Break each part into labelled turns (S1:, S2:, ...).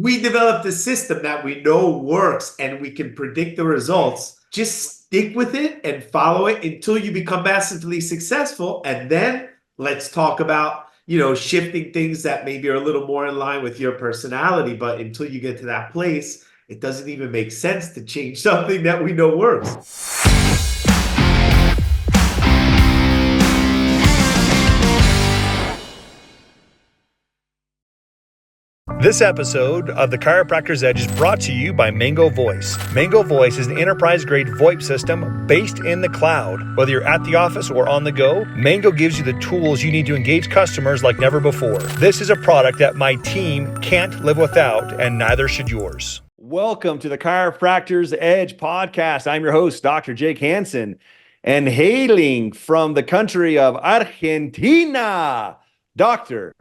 S1: we developed a system that we know works and we can predict the results. Just stick with it and follow it until you become massively successful. And then let's talk about, shifting things that maybe are a little more in line with your personality. But until you get to that place, it doesn't even make sense to change something that we know works.
S2: This episode of The Chiropractor's Edge is brought to you by Mango Voice. Mango Voice is an enterprise-grade VoIP system based in the cloud. Whether you're at the office or on the go, Mango gives you the tools you need to engage customers like never before. This is a product that my team can't live without, and neither should yours.
S3: Welcome to The Chiropractor's Edge podcast. I'm your host, Dr. Jake Hansen, and hailing from the country of Argentina, Dr.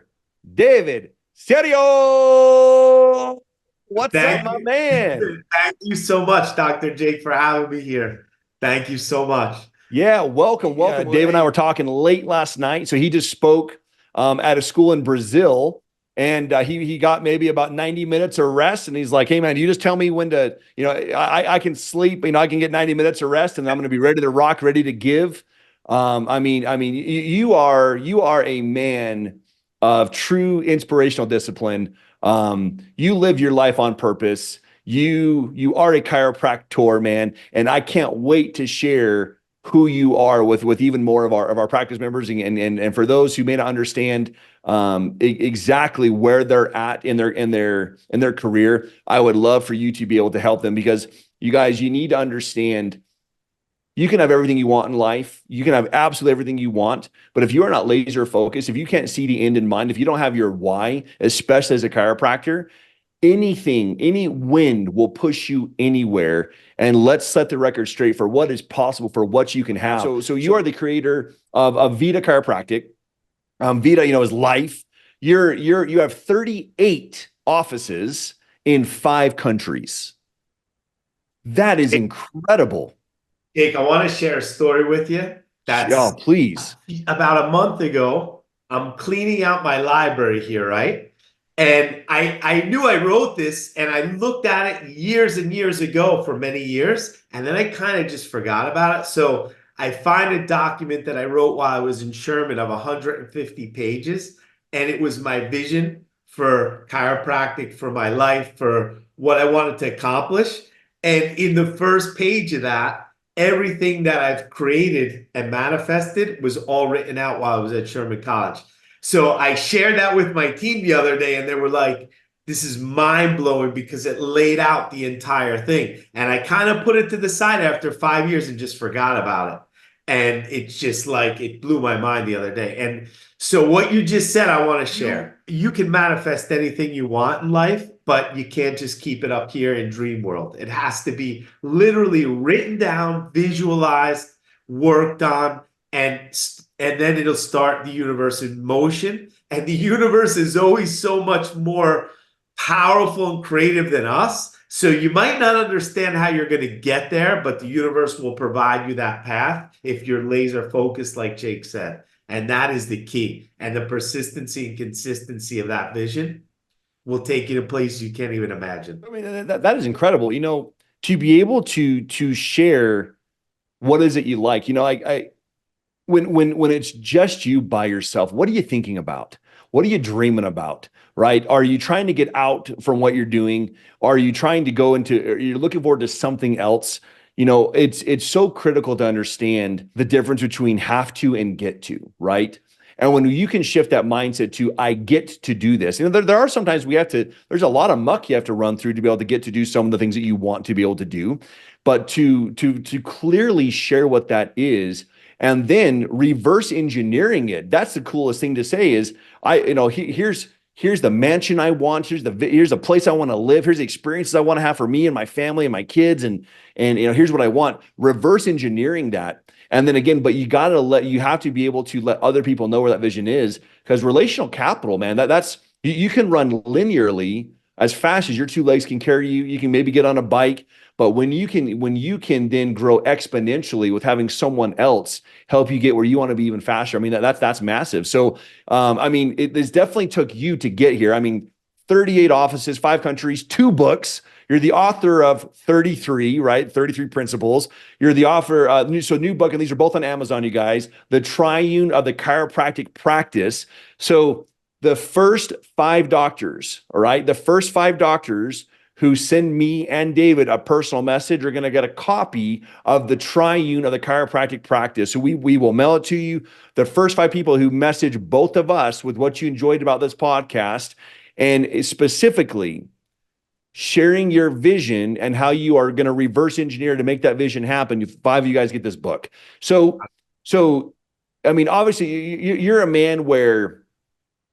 S3: David Serio. What's up, my man?
S1: Thank you so much, Dr. Jake, for having me here. Thank you so much.
S3: Yeah, welcome. Dave and I were talking late last night. So he just spoke at a school in Brazil, and he got maybe about 90 minutes of rest. And he's like, hey, man, you just tell me when to, I can sleep, I can get 90 minutes of rest, and I'm going to be ready to rock, ready to give. You are a man of true inspirational discipline. You live your life on purpose. You are a chiropractor, man, and I can't wait to share who you are with even more of our practice members. And for those who may not understand exactly where they're at in their career, I would love for you to be able to help them, because you guys, you need to understand. You can have everything you want in life. You can have absolutely everything you want. But if you are not laser focused, if you can't see the end in mind, if you don't have your why, especially as a chiropractor, any wind will push you anywhere. And let's set the record straight for what is possible, for what you can have. So you are the creator of Vita Chiropractic. Vita, is life. You have 38 offices in 5 countries. That is incredible.
S1: Jake, I want to share a story with you.
S3: Please.
S1: About a month ago, I'm cleaning out my library here, right? And I knew I wrote this, and I looked at it years and years ago for many years, and then I kind of just forgot about it. So I find a document that I wrote while I was in Sherman of 150 pages, and it was my vision for chiropractic, for my life, for what I wanted to accomplish. And in the first page of that, everything that I've created and manifested was all written out while I was at Sherman College. So I shared that with my team the other day, and they were like, this is mind-blowing, because it laid out the entire thing. And I kind of put it to the side after 5 years and just forgot about it. And it's just like, it blew my mind the other day. And so what you just said, I want to share. You can manifest anything you want in life, but you can't just keep it up here in dream world. It has to be literally written down, visualized, worked on, and then it'll start the universe in motion. And the universe is always so much more powerful and creative than us. So you might not understand how you're going to get there, but the universe will provide you that path if you're laser focused, like Jake said. And that is the key. And the persistency and consistency of that vision will take you to places you can't even imagine.
S3: I mean, that is incredible. To be able to share what is it you like. When it's just you by yourself, what are you thinking about? What are you dreaming about? Right? Are you trying to get out from what you're doing? Are you trying to go into? Are you looking forward to something else? It's so critical to understand the difference between have to and get to, right? And when you can shift that mindset to, I get to do this. There are sometimes there's a lot of muck you have to run through to be able to get to do some of the things that you want to be able to do. But to clearly share what that is, and then reverse engineering it. That's the coolest thing to say is, here's the mansion I want. Here's the place I want to live. Here's the experiences I want to have for me and my family and my kids. And here's what I want. Reverse engineering that. And then again, but you have to be able to let other people know where that vision is, because relational capital, man, that's you can run linearly as fast as your 2 legs can carry you. You can maybe get on a bike, but when you can then grow exponentially with having someone else help you get where you want to be even faster. I mean, that's massive. So, this definitely took you to get here. 38 offices, 5 countries, 2 books. You're the author of 33, right? 33 principles. You're the author, so new book, and these are both on Amazon, you guys. The Triune of the Chiropractic Practice. So the first 5 doctors, all right, the first 5 doctors who send me and David a personal message are going to get a copy of the Triune of the Chiropractic Practice. So we will mail it to you. The first 5 people who message both of us with what you enjoyed about this podcast, and specifically sharing your vision and how you are going to reverse engineer to make that vision happen. 5 of you guys get this book. So, I mean, obviously you're a man where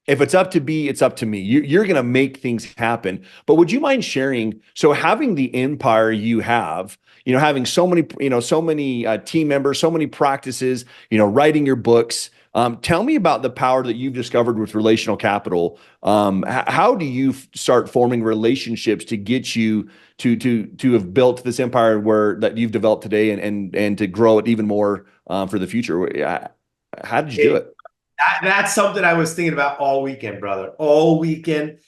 S3: if it's up to be, it's up to me. You're going to make things happen. But would you mind sharing? So having the empire you have, having so many, team members, so many practices, writing your books. Tell me about the power that you've discovered with relational capital. How do you start forming relationships to get you to have built this empire that you've developed today and to grow it even more for the future? How did you do it?
S1: That's something I was thinking about all weekend, brother. All weekend.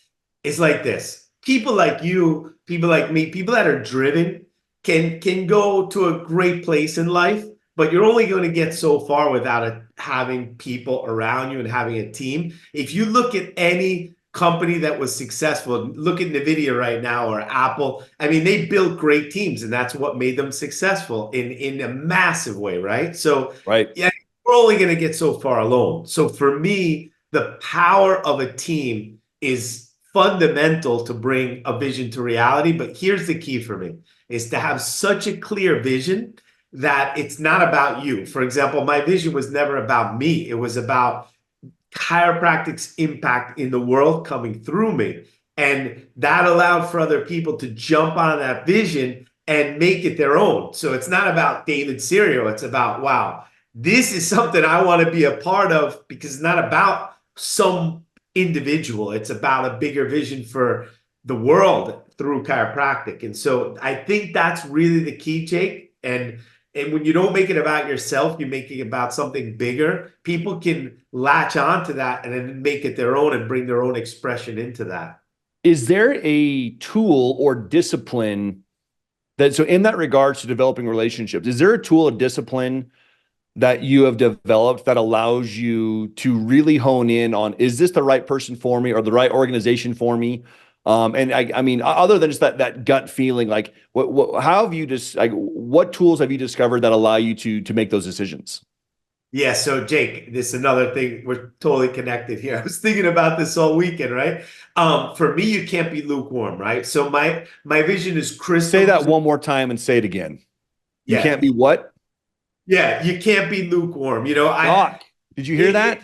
S1: It's like this. People like you, people like me, people that are driven can go to a great place in life, but you're only going to get so far without having people around you and having a team. If you look at any company that was successful, look at Nvidia right now or Apple. I mean, they built great teams, and that's what made them successful in a massive way, right? So,
S3: Right.
S1: yeah, we're only going to get so far alone. So for me, the power of a team is fundamental to bring a vision to reality. But here's the key for me is to have such a clear vision that it's not about you. For example, my vision was never about me. It was about chiropractic's impact in the world coming through me. And that allowed for other people to jump on that vision and make it their own. So it's not about David Serio. It's about, wow, this is something I want to be a part of, because it's not about some individual. It's about a bigger vision for the world through chiropractic. And so I think that's really the key, Jake. And when you don't make it about yourself, you make it about something bigger. People can latch on to that and then make it their own and bring their own expression into that.
S3: Is there a tool or discipline so in that regards to developing relationships, is there a tool or discipline that you have developed that allows you to really hone in on, is this the right person for me or the right organization for me? And I mean, other than just that gut feeling, like how have you what tools have you discovered that allow you to make those decisions?
S1: Yeah. So Jake, this is another thing. We're totally connected here. I was thinking about this all weekend, right? For me, you can't be lukewarm, right? So my vision is crystal.
S3: Say that one more time and say it again. You
S1: Yeah.
S3: can't be what?
S1: Yeah, you can't be lukewarm.
S3: Doc, did you hear that?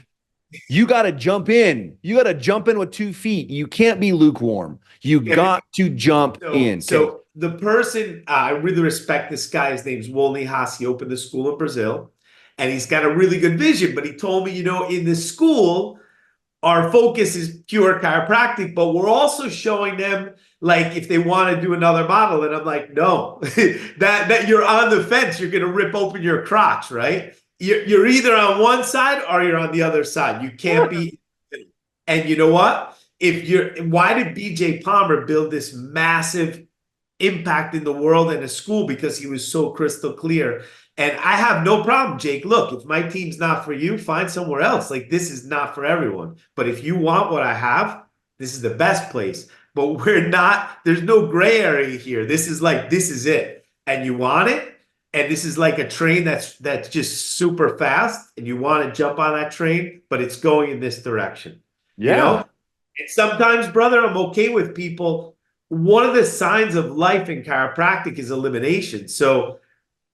S3: You got to jump in. You got to jump in with 2 feet. You can't be lukewarm. You got to jump in.
S1: So the person, I really respect this guy. His name's Wolney Haas. He opened the school in Brazil, and he's got a really good vision. But he told me, in the school, our focus is pure chiropractic, but we're also showing them, like, if they want to do another model. And I'm like, no, that you're on the fence. You're going to rip open your crotch, right? You're either on one side or you're on the other side. You can't be. And you know what? Why did BJ Palmer build this massive impact in the world and a school? Because he was so crystal clear. And I have no problem, Jake. Look, if my team's not for you, find somewhere else. Like, this is not for everyone. But if you want what I have, this is the best place. But there's no gray area here. This is it. And you want it. And this is like a train that's just super fast. And you want to jump on that train, but it's going in this direction.
S3: Yeah.
S1: And sometimes, brother, I'm okay with people. One of the signs of life in chiropractic is elimination. So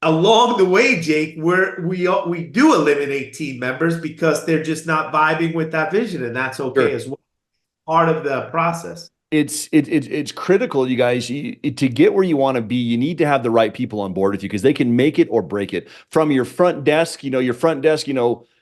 S1: along the way, Jake, we do eliminate team members because they're just not vibing with that vision, and that's okay as well. Part of the process.
S3: It's critical, you guys. To get where you want to be, you need to have the right people on board with you, because they can make it or break it. From your front desk,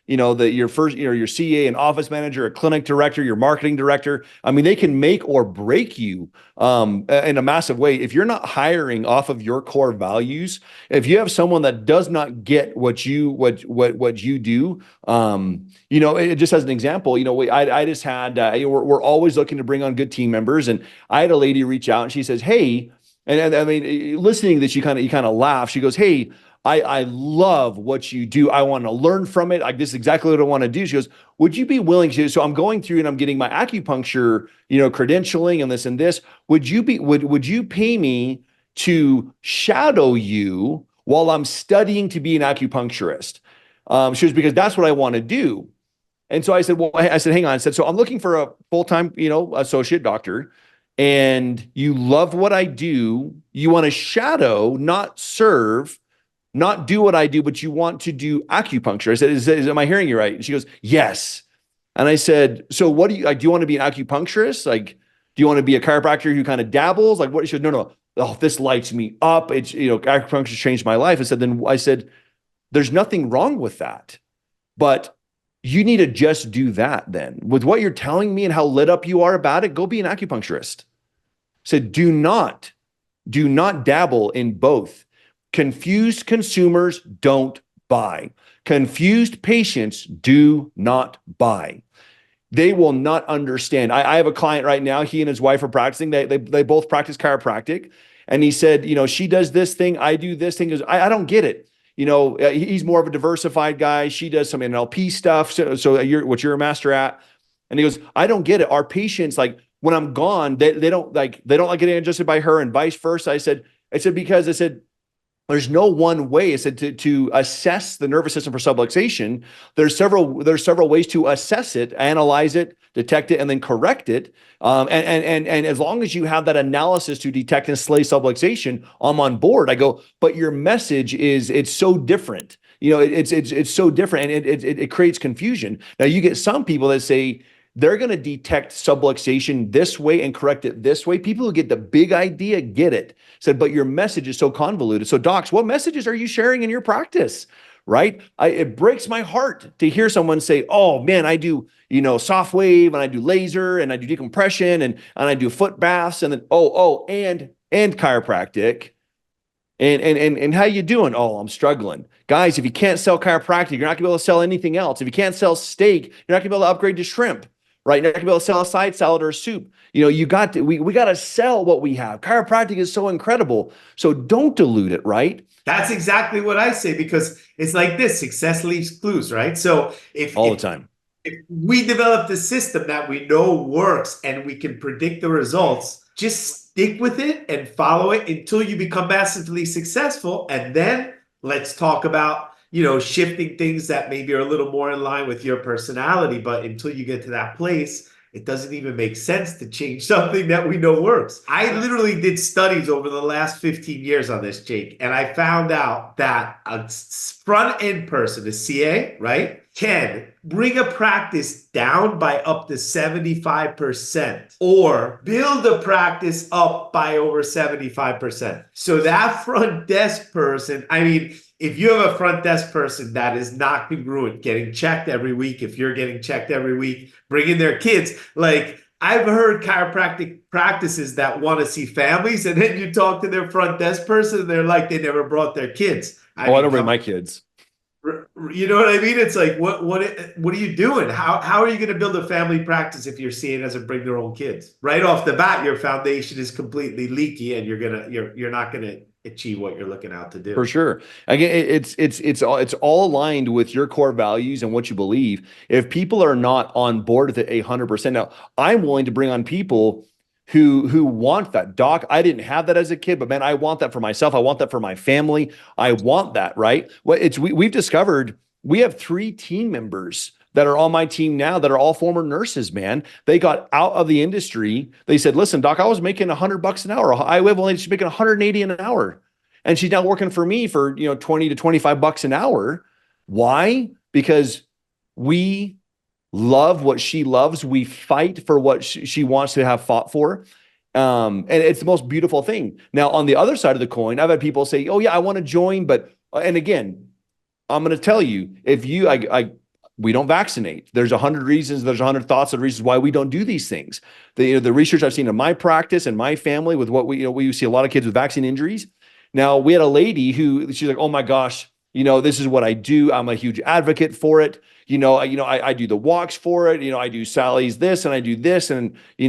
S3: your first, your CA, an office manager, a clinic director, your marketing director. I mean, they can make or break you in a massive way. If you're not hiring off of your core values, if you have someone that does not get what you do, just as an example, I just had, we're always looking to bring on good team members. And I had a lady reach out and she says, hey, and I mean, listening to this, you kind of laugh. She goes, hey, I love what you do. I want to learn from it. Like, this is exactly what I want to do. She goes, would you be willing to? So I'm going through and I'm getting my acupuncture, credentialing and this and this. Would you pay me to shadow you while I'm studying to be an acupuncturist? She goes, because that's what I want to do. And so I said, hang on. I said, so I'm looking for a full-time, associate doctor, and you love what I do. You want to shadow, not serve, not do what I do, but you want to do acupuncture. I said, am I hearing you right? And she goes, yes. And I said, so what do you like? Do you want to be an acupuncturist? Like, do you want to be a chiropractor who kind of dabbles? Like, what? She goes, no. Oh, this lights me up. It's, acupuncture changed my life. I said, there's nothing wrong with that, but you need to just do that then. With what you're telling me and how lit up you are about it, go be an acupuncturist. I said, do not dabble in both. Confused consumers don't buy. Confused patients do not buy. They will not understand. I have a client right now. He and his wife are practicing. They both practice chiropractic. And he said, she does this thing. I do this thing. He goes, I don't get it. He's more of a diversified guy. She does some NLP stuff. So you're a master at. And he goes, I don't get it. Our patients, like, when I'm gone, they don't like getting adjusted by her and vice versa. I said, because there's no one way. I said to assess the nervous system for subluxation. There's several ways to assess it, analyze it, detect it, and then correct it. And as long as you have that analysis to detect and slay subluxation, I'm on board. I go, but your message it's so different. It's so different, and it creates confusion. Now you get some people that say they're going to detect subluxation this way and correct it this way. People who get the big idea get it. Said, but your message is so convoluted. So docs, what messages are you sharing in your practice? Right? It breaks my heart to hear someone say, oh man, I do, soft wave, and I do laser, and I do decompression, and I do foot baths, and then, and chiropractic. And how you doing? Oh, I'm struggling. Guys, if you can't sell chiropractic, you're not gonna be able to sell anything else. If you can't sell steak, you're not gonna be able to upgrade to shrimp. Right? You're not gonna be able to sell a side salad or a soup. We got to sell what we have. Chiropractic is so incredible. So don't dilute it, right?
S1: That's exactly what I say, because it's like this: success leaves clues, right? So
S3: all the time.
S1: If we develop the system that we know works and we can predict the results, just stick with it and follow it until you become massively successful. And then let's talk about shifting things that maybe are a little more in line with your personality. But until you get to that place, it doesn't even make sense to change something that we know works. I literally did studies over the last 15 years on this, Jake, and I found out that a front-end person, a CA, right, can bring a practice down by up to 75% or build a practice up by over 75%. So that front desk person, I mean, if you have a front desk person that is not congruent, getting checked every week, if you're getting checked every week, bringing their kids, like I've heard chiropractic practices that want to see families, and then you talk to their front desk person and they're like, they never brought their kids.
S3: I don't bring my kids.
S1: You know what I mean? It's like, what are you doing? How are you going to build a family practice if you're seeing doesn't bring their own kids? Right off the bat, your foundation is completely leaky, and you're not gonna achieve what you're looking out to do.
S3: For sure. Again, it's all aligned with your core values and what you believe. If people are not on board with it 100%, now I'm willing to bring on people who want that. Doc, I didn't have that as a kid, but man, I want that for myself. I want that for my family. I want that, right? Well, we've discovered we have 3 team members that are on my team now that are all former nurses, man. They got out of the industry. They said, listen, Doc, I was making $100 an hour. I was only just making 180 an hour. And she's now working for me for, 20 to 25 bucks an hour. Why? Because we love what she loves. We fight for what she wants to have fought for. And it's the most beautiful thing. Now, on the other side of the coin, I've had people say, oh yeah, I want to join. And again, I'm going to tell you, if you, we don't vaccinate. There's 100 reasons, there's 100 thoughts and reasons why we don't do these things. The research I've seen in my practice and my family with what we see a lot of kids with vaccine injuries. Now, we had a lady who, she's like, oh my gosh, this is what I do. I'm a huge advocate for it. I do the walks for it. I do Sally's this and I do this. And, you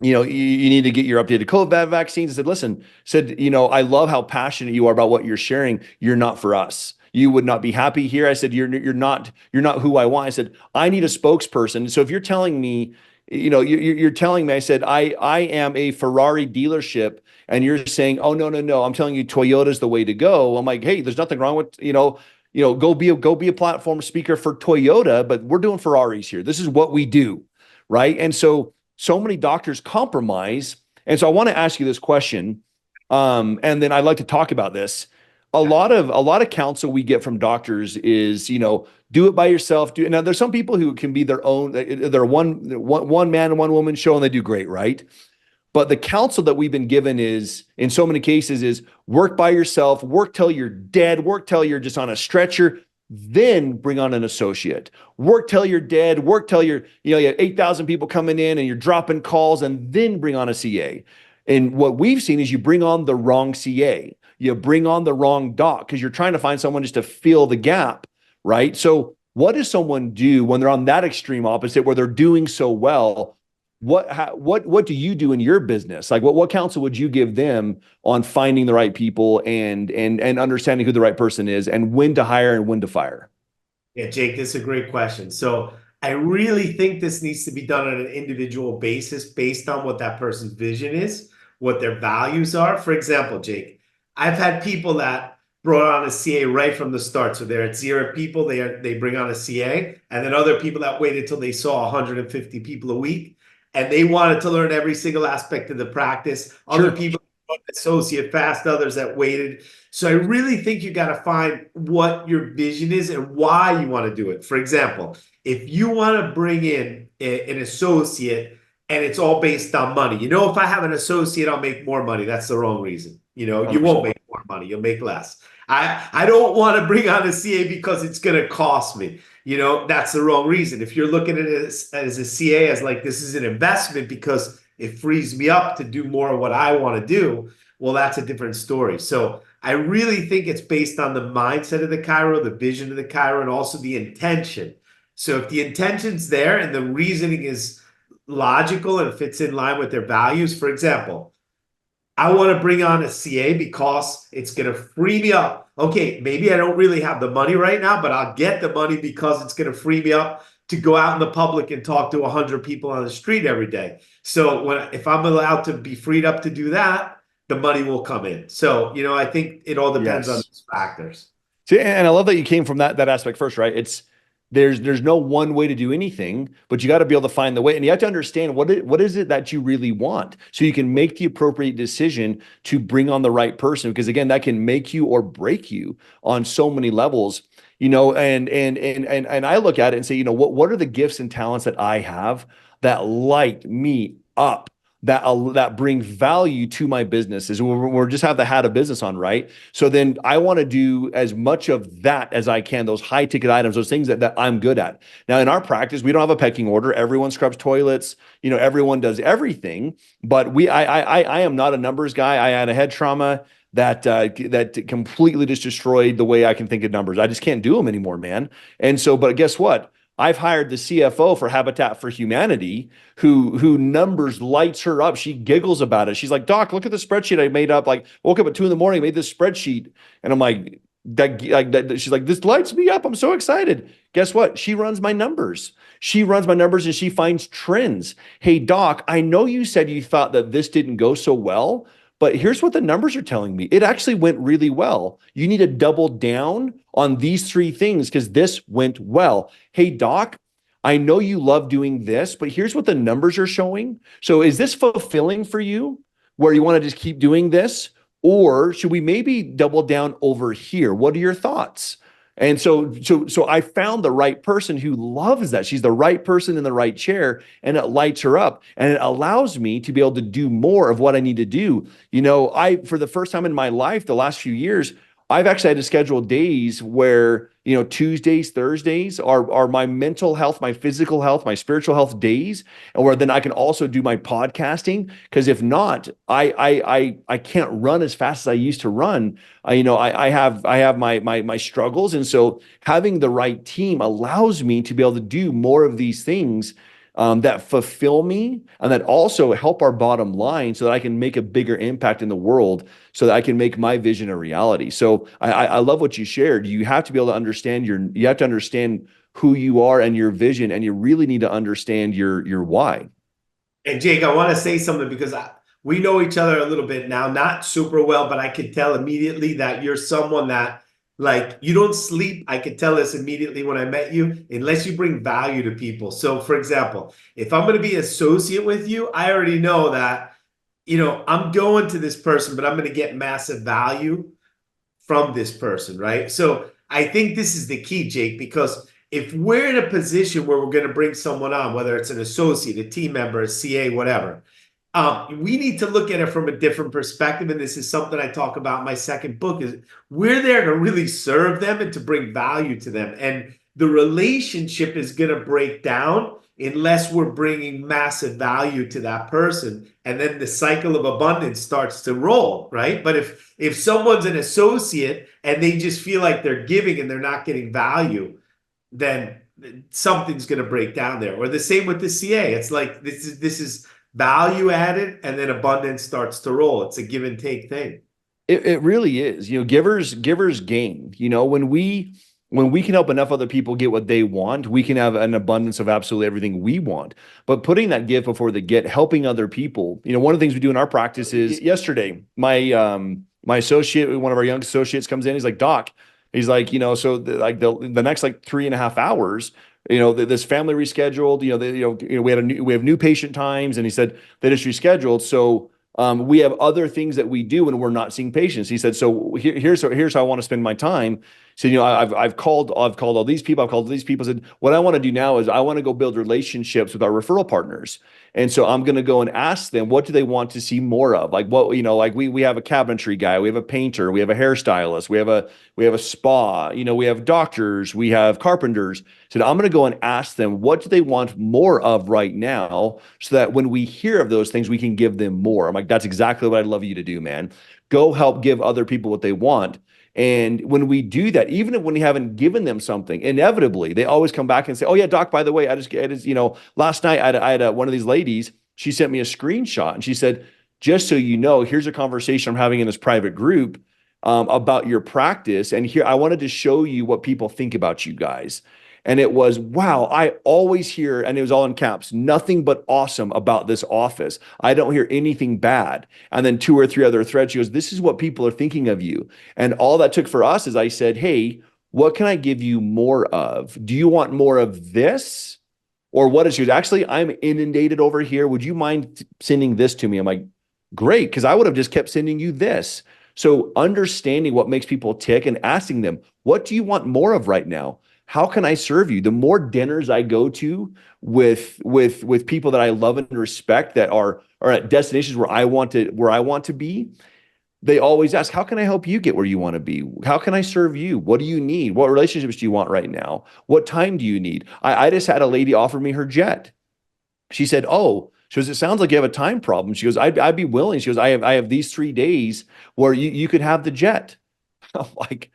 S3: need to get your updated COVID vaccines. I said, listen, I love how passionate you are about what you're sharing. You're not for us. You would not be happy here. I said, you're not who I want. I said, I need a spokesperson. So if you're telling me, you're telling me, I said, I am a Ferrari dealership and you're saying, oh, no, no, no. I'm telling you, Toyota's the way to go. I'm like, hey, there's nothing wrong with, go be a platform speaker for Toyota, but we're doing Ferraris here. This is what we do. Right. And so many doctors compromise. And so I want to ask you this question. And then I'd like to talk about this. A lot of counsel we get from doctors is, do it by yourself. Now there's some people who can be their own, they're one man and one woman show and they do great, right? But the counsel that we've been given is, in so many cases, is work by yourself, work till you're dead, work till you're just on a stretcher, then bring on an associate. Work till you're dead, work till you have 8,000 people coming in and you're dropping calls, and then bring on a CA. And what we've seen is you bring on the wrong CA. You bring on the wrong doc because you're trying to find someone just to fill the gap, right? So what does someone do when they're on that extreme opposite where they're doing so well? What do you do in your business? Like what counsel would you give them on finding the right people and understanding who the right person is and when to hire and when to fire?
S1: Yeah, Jake, this is a great question. So I really think this needs to be done on an individual basis based on what that person's vision is, what their values are. For example, Jake, I've had people that brought on a CA right from the start. So they're at 0 people, they bring on a CA, and then other people that waited till they saw 150 people a week. And they wanted to learn every single aspect of the practice. Other people associate fast, others that waited. So I really think you got to find what your vision is and why you want to do it. For example, if you want to bring in an associate and it's all based on money, if I have an associate, I'll make more money. That's the wrong reason. You won't make more money. You'll make less. I don't want to bring on a CA because it's going to cost me. That's the wrong reason. If you're looking at it as a CA, as like, this is an investment because it frees me up to do more of what I want to do, well, that's a different story. So I really think it's based on the mindset of the chiro, the vision of the chiro, and also the intention. So if the intention's there and the reasoning is logical and fits in line with their values, for example, I want to bring on a CA because it's going to free me up. Okay, maybe I don't really have the money right now, but I'll get the money because it's going to free me up to go out in the public and talk to 100 people on the street every day. So if I'm allowed to be freed up to do that, the money will come in. So, I think it all depends on those factors.
S3: See, and I love that you came from that aspect first, right? There's no one way to do anything, but you got to be able to find the way, and you have to understand what is it that you really want, so you can make the appropriate decision to bring on the right person. Because again, that can make you or break you on so many levels. And I look at it and say, what are the gifts and talents that I have that light me up, that bring value to my business? Is we're just have the hat of business on, right? So then I want to do as much of that as I can, those high ticket items, those things that I'm good at. Now in our practice, we don't have a pecking order. Everyone scrubs toilets, everyone does everything, but I am not a numbers guy. I had a head trauma that completely just destroyed the way I can think of numbers. I just can't do them anymore, man. And so, but guess what? I've hired the CFO for Habitat for Humanity, who numbers lights her up. She giggles about it. She's like, Doc, look at the spreadsheet I made up. Like, woke up at 2 a.m, made this spreadsheet. And I'm like, she's like, this lights me up. I'm so excited. Guess what? She runs my numbers. She runs my numbers and she finds trends. Hey, Doc, I know you said you thought that this didn't go so well, but here's what the numbers are telling me. It actually went really well. You need to double down on these 3 things because this went well. Hey, Doc, I know you love doing this, but here's what the numbers are showing. So is this fulfilling for you where you want to just keep doing this? Or should we maybe double down over here? What are your thoughts? And so I found the right person who loves that. She's the right person in the right chair, and it lights her up, and it allows me to be able to do more of what I need to do. For the first time in my life, the last few years, I've actually had to schedule days where, Tuesdays, Thursdays are my mental health, my physical health, my spiritual health days, and where then I can also do my podcasting. Because if not, I can't run as fast as I used to run. I have my struggles, and so having the right team allows me to be able to do more of these things that fulfill me and that also help our bottom line so that I can make a bigger impact in the world so that I can make my vision a reality. So I love what you shared. You have to be able to understand you have to understand who you are and your vision, and you really need to understand your why.
S1: And Jake, I want to say something because we know each other a little bit now, not super well, but I could tell immediately that you're someone that, like, you don't sleep. I could tell this immediately when I met you, unless you bring value to people. So, for example, if I'm going to be associate with you, I already know that, I'm going to this person, but I'm going to get massive value from this person, right? So I think this is the key, Jake, because if we're in a position where we're going to bring someone on, whether it's an associate, a team member, a CA, whatever, we need to look at it from a different perspective. And this is something I talk about in my second book is we're there to really serve them and to bring value to them. And the relationship is going to break down unless we're bringing massive value to that person. And then the cycle of abundance starts to roll, right? But if someone's an associate and they just feel like they're giving and they're not getting value, then something's going to break down there. Or the same with the CA. It's like this is value added, and then abundance starts to roll. It's a give and take thing.
S3: It really is. Givers gain. When we can help enough other people get what they want, we can have an abundance of absolutely everything we want. But putting that give before the get, helping other people. One of the things we do in our practice is yesterday, my associate, one of our young associates comes in. He's like, Doc, he's like, so the next like 3.5 hours, this family rescheduled, we have new patient times, and he said they just rescheduled. So we have other things that we do when we're not seeing patients. He said, so here's how I want to spend my time. So, I've called all these people. I've called these people. Said, what I want to do now is I want to go build relationships with our referral partners. And so I'm going to go and ask them, what do they want to see more of? Like what, like we have a cabinetry guy, we have a painter, we have a hairstylist, we have a spa, we have doctors, we have carpenters. So I'm going to go and ask them, what do they want more of right now? So that when we hear of those things, we can give them more. I'm like, that's exactly what I'd love you to do, man. Go help give other people what they want. And when we do that, even when we haven't given them something, inevitably they always come back and say, "Oh yeah, Doc, by the way, last night I had one of these ladies. She sent me a screenshot and she said, just so you know, here's a conversation I'm having in this private group about your practice, and here I wanted to show you what people think about you guys." And it was, wow, I always hear, and it was all in caps, nothing but awesome about this office. I don't hear anything bad. And then 2 or 3 other threads, she goes, this is what people are thinking of you. And all that took for us is I said, hey, what can I give you more of? Do you want more of this? Or what is yours? Actually, I'm inundated over here. Would you mind sending this to me? I'm like, great, because I would have just kept sending you this. So understanding what makes people tick and asking them, what do you want more of right now? How can I serve you? The more dinners I go to with people that I love and respect that are at destinations where I want to be, they always ask, how can I help you get where you want to be? How can I serve you? What do you need? What relationships do you want right now? What time do you need? I just had a lady offer me her jet. She said, oh, she goes, it sounds like you have a time problem. She goes, I'd be willing. She goes, I have these 3 days where you could have the jet. I'm like,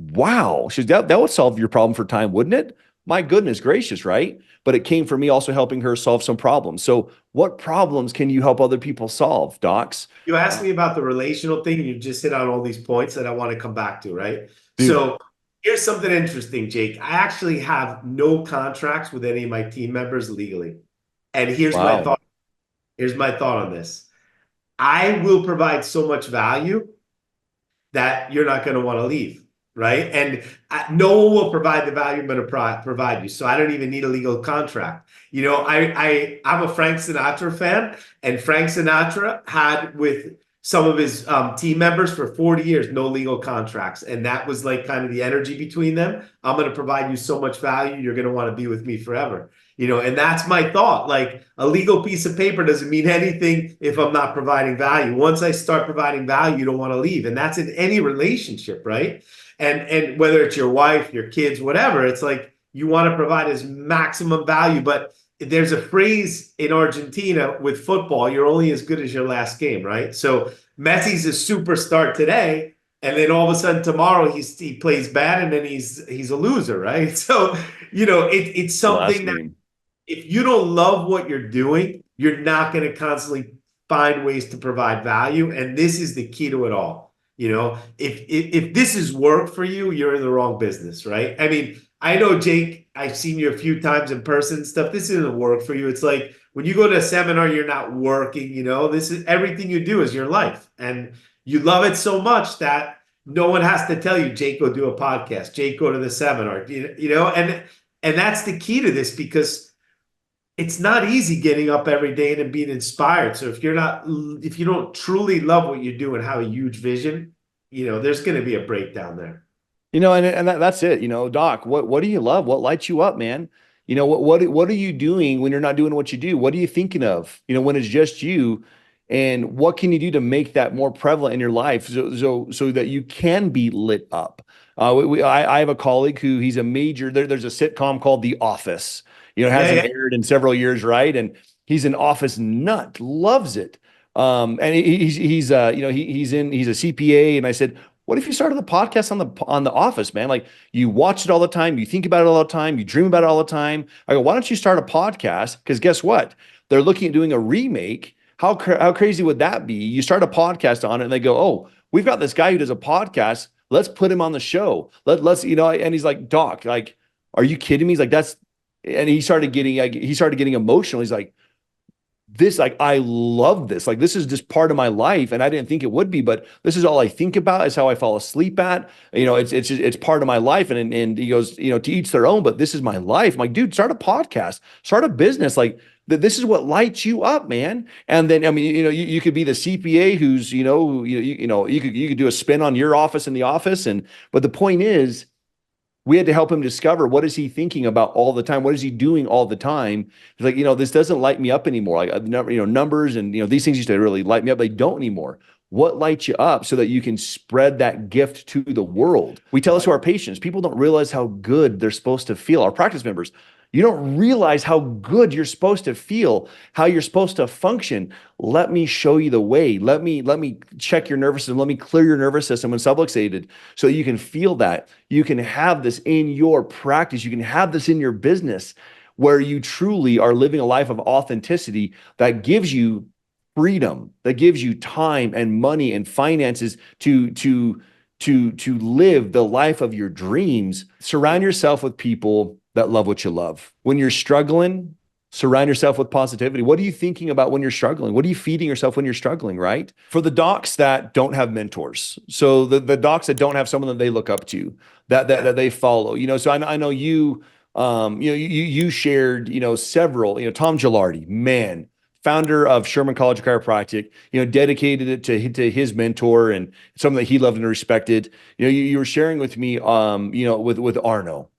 S3: wow. She goes, that would solve your problem for time, wouldn't it? My goodness gracious, right? But it came from me also helping her solve some problems. So what problems can you help other people solve, docs?
S1: You asked me about the relational thing, and you just hit on all these points that I want to come back to, right?
S3: Dude,
S1: So here's something interesting, Jake. I actually have no contracts with any of my team members legally. And here's my
S3: wow.
S1: thought. Here's my thought on this. I will provide so much value that you're not going to want to leave, right? And no one will provide the value I'm going to provide you. So I don't even need a legal contract. I'm a Frank Sinatra fan, and Frank Sinatra had with some of his team members for 40 years, no legal contracts. And that was like kind of the energy between them. I'm going to provide you so much value, you're going to want to be with me forever. And that's my thought. Like a legal piece of paper doesn't mean anything if I'm not providing value. Once I start providing value, you don't want to leave. And that's in any relationship, right? And whether it's your wife, your kids, whatever, it's like you want to provide as maximum value. But there's a phrase in Argentina with football, you're only as good as your last game, right? So Messi's a superstar today, and then all of a sudden tomorrow he plays bad and then he's a loser, right? So, it's
S3: Last
S1: something that
S3: game.
S1: if you don't love what you're doing, you're not going to constantly find ways to provide value. And this is the key to it all. If this is work for you, you're in the wrong business, right? I mean, I know, Jake, I've seen you a few times in person and stuff. This isn't work for you. It's like when you go to a seminar, you're not working, this is everything you do is your life. And you love it so much that no one has to tell you, Jake, go do a podcast, Jake, go to the seminar, and that's the key to this because it's not easy getting up every day and being inspired. So if you don't truly love what you do and have a huge vision, there's going to be a breakdown there.
S3: That's it. Doc, what do you love? What lights you up, man? What are you doing when you're not doing what you do? What are you thinking of? When it's just you, and what can you do to make that more prevalent in your life so that you can be lit up? I have a colleague who he's a major. There's a sitcom called The Office. It
S1: Yeah,
S3: hasn't
S1: yeah.
S3: aired in several years, right? And he's an office nut, loves it. And he's a CPA. And I said, what if you started the podcast on the Office, man? Like you watch it all the time, you think about it all the time, you dream about it all the time. I go, why don't you start a podcast? Because guess what? They're looking at doing a remake. How crazy would that be? You start a podcast on it, and they go, oh, we've got this guy who does a podcast. Let's put him on the show. Let's. And he's like, Doc, like, are you kidding me? He's like, that's. And he started getting emotional. He's like, this, like, I love this. Like, this is just part of my life. And I didn't think it would be, but this is all I think about. Is how I fall asleep at. It's part of my life. And he goes, to each their own, but this is my life. I'm like, dude, start a podcast, start a business. Like, this is what lights you up, man. And then, I mean, you could be the CPA who's, you could do a spin on your office in the office. But the point is, we had to help him discover what is he thinking about all the time? What is he doing all the time? He's like, this doesn't light me up anymore. Like, numbers and, these things used to really light me up. They don't anymore. What lights you up so that you can spread that gift to the world? We tell this to our patients. People don't realize how good they're supposed to feel. Our practice members, you don't realize how good you're supposed to feel, how you're supposed to function. Let me show you the way. Let me check your nervous system. Let me clear your nervous system when subluxated so that you can feel that. You can have this in your practice. You can have this in your business where you truly are living a life of authenticity that gives you freedom, that gives you time and money and finances to live the life of your dreams. Surround yourself with people that love what you love. When you're struggling, surround yourself with positivity. What are you thinking about when you're struggling? What are you feeding yourself when you're struggling, right? For the docs that don't have mentors, so the docs that don't have someone that they look up to, that they follow, so I know you, you shared, several, Tom Gilardi, man, founder of Sherman College of Chiropractic, dedicated it to his mentor and something that he loved and respected. You were sharing with me, with Arno,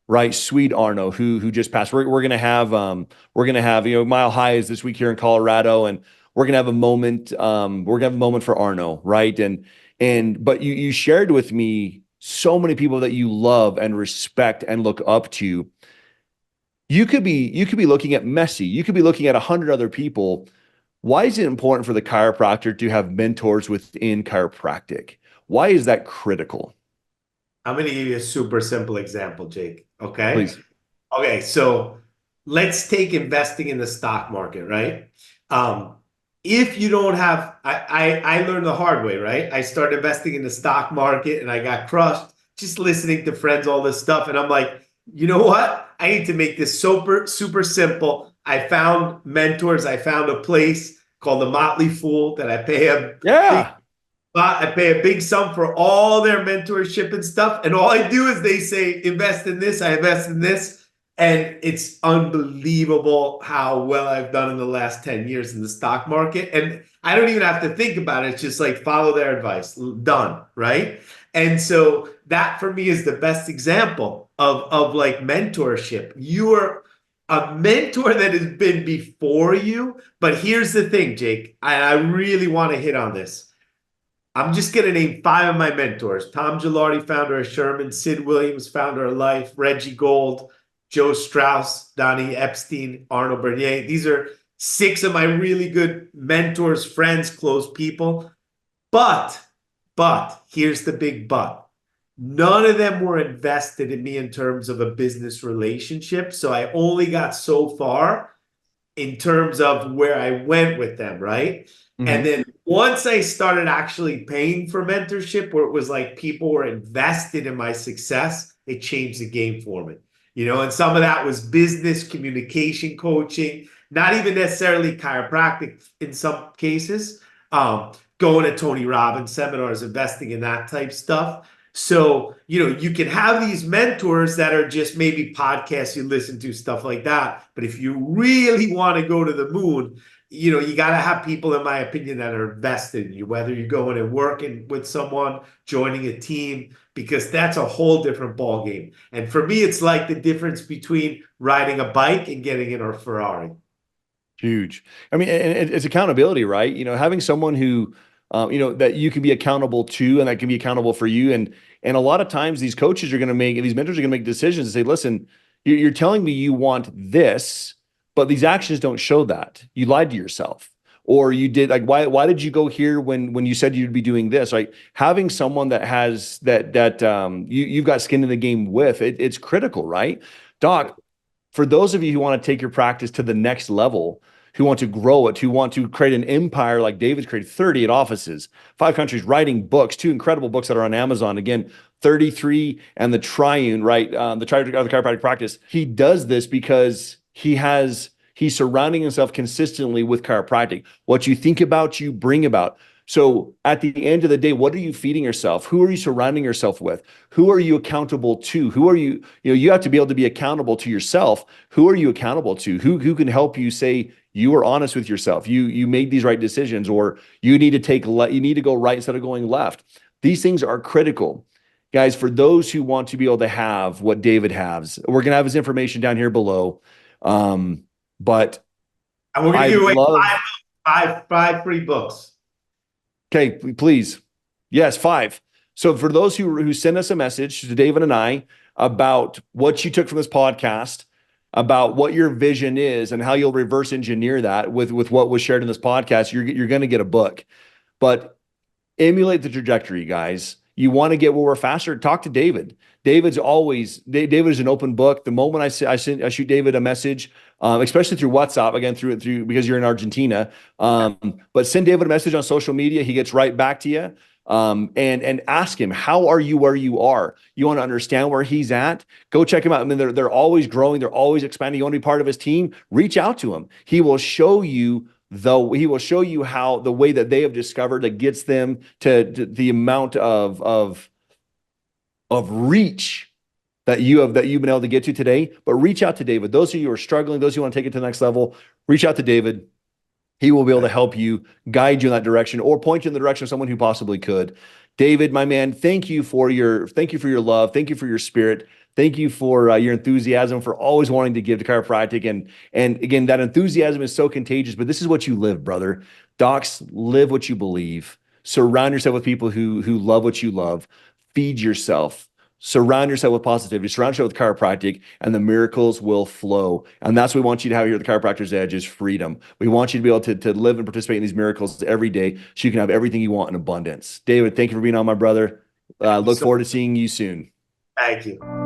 S3: right? Sweet Arno, who just passed. We're gonna have Mile High is this week here in Colorado, and we're gonna have a moment. We're gonna have a moment for Arno, right? But you shared with me so many people that you love and respect and look up to. You could be looking at Messi. You could be looking at 100 other people. Why is it important for the chiropractor to have mentors within chiropractic? Why is that critical?
S1: I'm going to give you a super simple example, Jake. Okay.
S3: Please.
S1: Okay. So let's take investing in the stock market, right? Um, if you don't have, I learned the hard way, right? I started investing in the stock market and I got crushed just listening to friends, all this stuff. And I'm like, you know what? I need to make this super simple. I found mentors. I found a place called the Motley Fool that
S3: Yeah.
S1: I pay a big sum for all their mentorship and stuff. And all I do is they say, invest in this, I invest in this. And it's unbelievable how well I've done in the last 10 years in the stock market. And I don't even have to think about it. It's just like follow their advice, done, right? And so that for me is the best example of like mentorship. a mentor that has been before you. But here's the thing, Jake. I really want to hit on this. I'm just going to name five of my mentors: Tom Gilardi, founder of Sherman; Sid Williams, founder of Life; Reggie Gold; Joe Strauss; Donnie Epstein; Arnold Bernier. These are six of my really good mentors, friends, close people. But, here's the big but. None of them were invested in me in terms of a business relationship. So I only got so far in terms of where I went with them, right? And
S3: Mhm.
S1: then once I started actually paying for mentorship, where it was like people were invested in my success, it changed the game for me. And some of that was business communication coaching, not even necessarily chiropractic in some cases. Going to Tony Robbins seminars, investing in that type stuff. So, you can have these mentors that are just maybe podcasts you listen to, stuff like that. But if you really want to go to the moon, you got to have people, in my opinion, that are invested in you, whether you're going and working with someone, joining a team, because that's a whole different ball game. And for me, it's like the difference between riding a bike and getting in a Ferrari.
S3: Huge. I mean, and it's accountability, right? Having someone who, that you can be accountable to, and that can be accountable for you. And a lot of times, these coaches are going to make, these mentors are going to make decisions and say, "Listen, you're telling me you want this, but these actions don't show that. You lied to yourself, or you did like why did you go here when you said you'd be doing this?" Right? Having someone that has that you've got skin in the game with it's critical, right, Doc? For those of you who want to take your practice to the next level, who want to grow it, who want to create an empire like David's created, 38 offices, 5 countries, writing books, 2 incredible books that are on Amazon. Again, 33 and the Triune, right? The Triune of the Chiropractic Practice. He does this because he's surrounding himself consistently with chiropractic. What you think about, you bring about. So at the end of the day, what are you feeding yourself? Who are you surrounding yourself with? Who are you accountable to? Who are you? You have to be able to be accountable to yourself. Who are you accountable to? Who can help you say you are honest with yourself? You made these right decisions, or you need to you need to go right instead of going left. These things are critical. Guys, for those who want to be able to have what David has, we're going to have his information down here below. But
S1: And we're going to
S3: I
S1: give away
S3: love,
S1: five free books.
S3: okay, please. Yes, 5. So for those who send us a message to David and I about what you took from this podcast, about what your vision is and how you'll reverse engineer that with what was shared in this podcast, you're going to get a book. But emulate the trajectory, guys. You want to get where we're faster, talk to David. David is an open book. The moment I shoot David a message, especially through WhatsApp, again, through because you're in Argentina. But send David a message on social media. He gets right back to you. And ask him, how are you where you are? You want to understand where he's at? Go check him out. I mean, they're always growing, they're always expanding. You want to be part of his team? Reach out to him. He will show you how the way that they have discovered that gets them to the amount of reach that you've been able to get to today. But reach out to David. Those of you who are struggling, those who want to take it to the next level, reach out to David. He will be able to help you, guide you in that direction, or point you in the direction of someone who possibly could. David, my man, thank you for your love. Thank you for your spirit. Thank you for your enthusiasm, for always wanting to give to chiropractic. And again, that enthusiasm is so contagious, but this is what you live, brother. Docs, live what you believe. Surround yourself with people who love what you love. Feed yourself. Surround yourself with positivity. Surround yourself with chiropractic, and the miracles will flow. And that's what we want you to have here at the Chiropractor's Edge is freedom. We want you to be able to live and participate in these miracles every day so you can have everything you want in abundance. David, thank you for being on, my brother. Look forward to seeing you soon.
S1: Thank you.